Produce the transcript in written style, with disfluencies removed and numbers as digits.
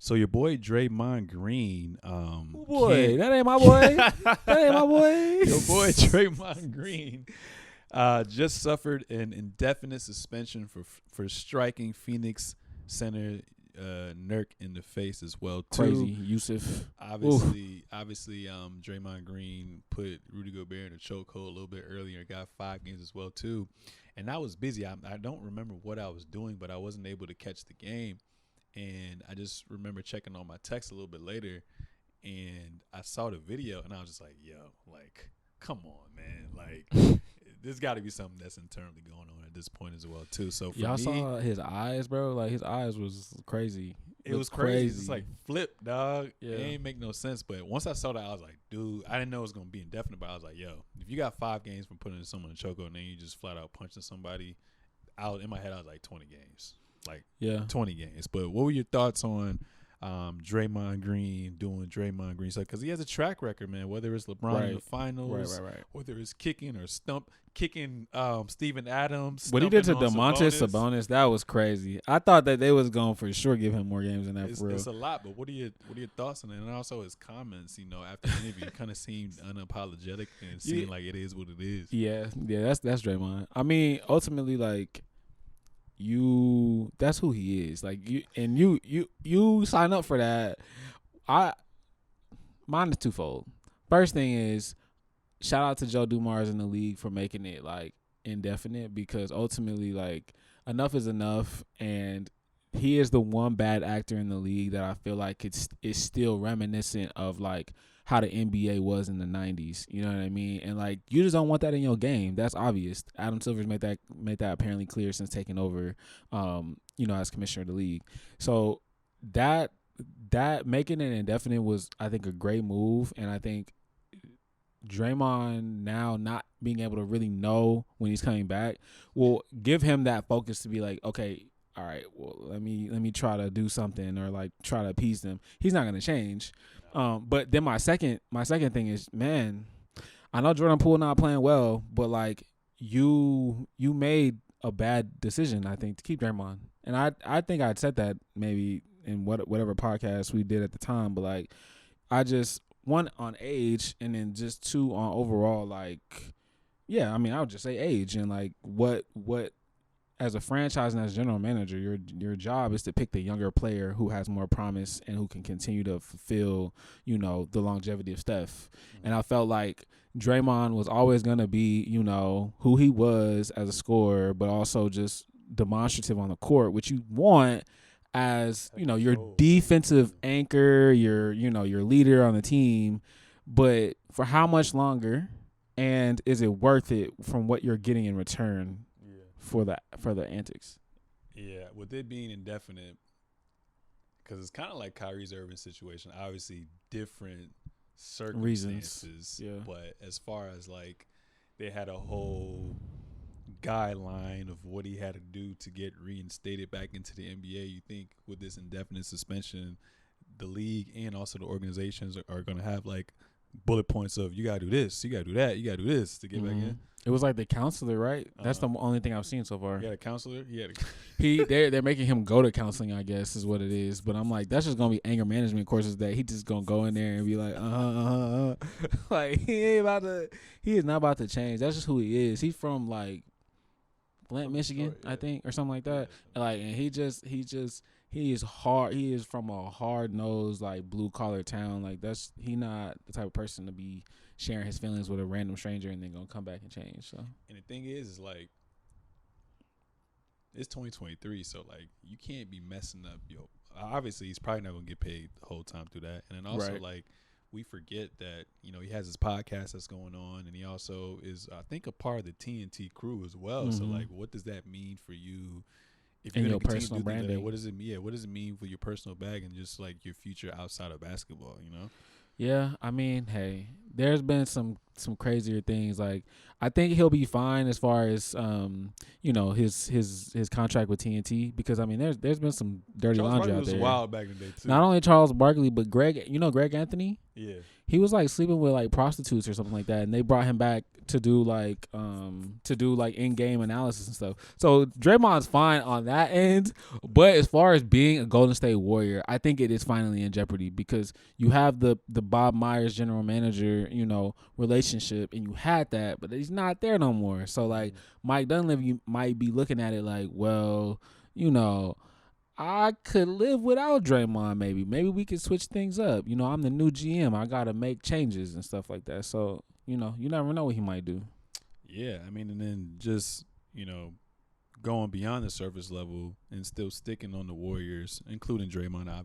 So your boy Draymond Green, Boy, that ain't my boy. That ain't my boy. Your boy Draymond Green, just suffered an indefinite suspension for striking Phoenix center Nurk in the face as well too. Crazy, Yusuf. Obviously, Draymond Green put Rudy Gobert in a chokehold a little bit earlier. Got 5 games as well too, and I was busy. I don't remember what I was doing, but I wasn't able to catch the game. And I just remember checking on my text a little bit later, and I saw the video, and I was just like, yo, like, come on, man. Like, there's got to be something that's internally going on at this point as well, too. So for y'all me, saw his eyes, bro? Like, his eyes was crazy. it was crazy. It's like, flip, dog. Yeah. It ain't make no sense. But once I saw that, I was like, dude, I didn't know it was going to be indefinite, but I was like, yo, if you got 5 games from putting someone in a chokehold and then you just flat out punching somebody, in my head, I was like, 20 games. Like 20 games. But what were your thoughts on Draymond Green doing Draymond Green stuff? Because he has a track record, man. Whether it's LeBron in the finals, whether it's kicking or kicking Steven Adams. What he did to Domantas Sabonis, that was crazy. I thought that they was going for sure give him more games than that. It's a lot. But what are your thoughts on it? And also his comments, after the interview, kind of seemed unapologetic and seemed like it is what it is. Yeah, that's Draymond. I mean, ultimately, like. That's who he is. Like you sign up for that. Mine is twofold. First thing is, shout out to Joe Dumars in the league for making it like indefinite, because ultimately, like, enough is enough, and he is the one bad actor in the league that I feel like it's still reminiscent of like how the NBA was in the 90s. You know what I mean? And like, you just don't want that in your game. That's obvious. Adam Silver's made that apparently clear since taking over, as commissioner of the league. So that making it indefinite was, I think, a great move. And I think Draymond now not being able to really know when he's coming back will give him that focus to be like, okay, all right, well, let me try to do something, or like try to appease them. He's not going to change. But then my second thing is, man, I know Jordan Poole not playing well, but like you made a bad decision, I think, to keep Draymond. And I think I'd said that maybe in whatever podcast we did at the time, but like, I just, one, on age, and then just 2, on overall, like, yeah, I mean, I would just say age, and like what as a franchise and as general manager, your job is to pick the younger player who has more promise and who can continue to fulfill, the longevity of Steph. Mm-hmm. And I felt like Draymond was always going to be, who he was as a scorer, but also just demonstrative on the court, which you want as, your defensive anchor, your leader on the team. But for how much longer, and is it worth it from what you're getting in return? For the antics. Yeah, with it being indefinite, because it's kind of like Kyrie's Irving situation. Obviously, different circumstances. Reasons. Yeah. But as far as like, they had a whole guideline of what he had to do to get reinstated back into the NBA. You think with this indefinite suspension, the league and also the organizations are going to have like bullet points of, you gotta do this, you gotta do that, you gotta do this to get back in. It was like the counselor, right? That's the only thing I've seen so far. He had a counselor. They're making him go to counseling, I guess, is what it is. But I'm like, that's just gonna be anger management courses that he just gonna go in there and be like, like he is not about to change. That's just who he is. He's from like Flint, Michigan, I think, or something like that. Like, and he is hard. He is from a hard-nosed, like, blue-collar town. Like, he not the type of person to be sharing his feelings with a random stranger and then gonna come back and change. So, and the thing is like, it's 2023, so like, you can't be messing up. Obviously, he's probably not gonna get paid the whole time through that. And then also, like, we forget that he has his podcast that's going on, and he also is, I think, a part of the TNT crew as well. Mm-hmm. So like, what does that mean for you? If you're your personal branding, what does it mean? Yeah, what does it mean for your personal bag and just like your future outside of basketball? Yeah, I mean, hey, there's been some crazier things. Like, I think he'll be fine as far as his contract with TNT, because I mean there's been some dirty Charles laundry Barkley out there. was wild back in the day too. Not only Charles Barkley, but Greg Anthony. Yeah. He was like sleeping with like prostitutes or something like that, and they brought him back to do like in-game analysis and stuff. So Draymond's fine on that end, but as far as being a Golden State Warrior, I think it is finally in jeopardy, because you have the Bob Myers general manager, relationship, and you had that, but he's not there no more. So like Mike Dunleavy might be looking at it like, well, I could live without Draymond. Maybe we could switch things up. I'm the new GM. I gotta make changes and stuff like that. So you never know what he might do. Yeah, I mean, and then just going beyond the surface level and still sticking on the Warriors, including Draymond, obviously.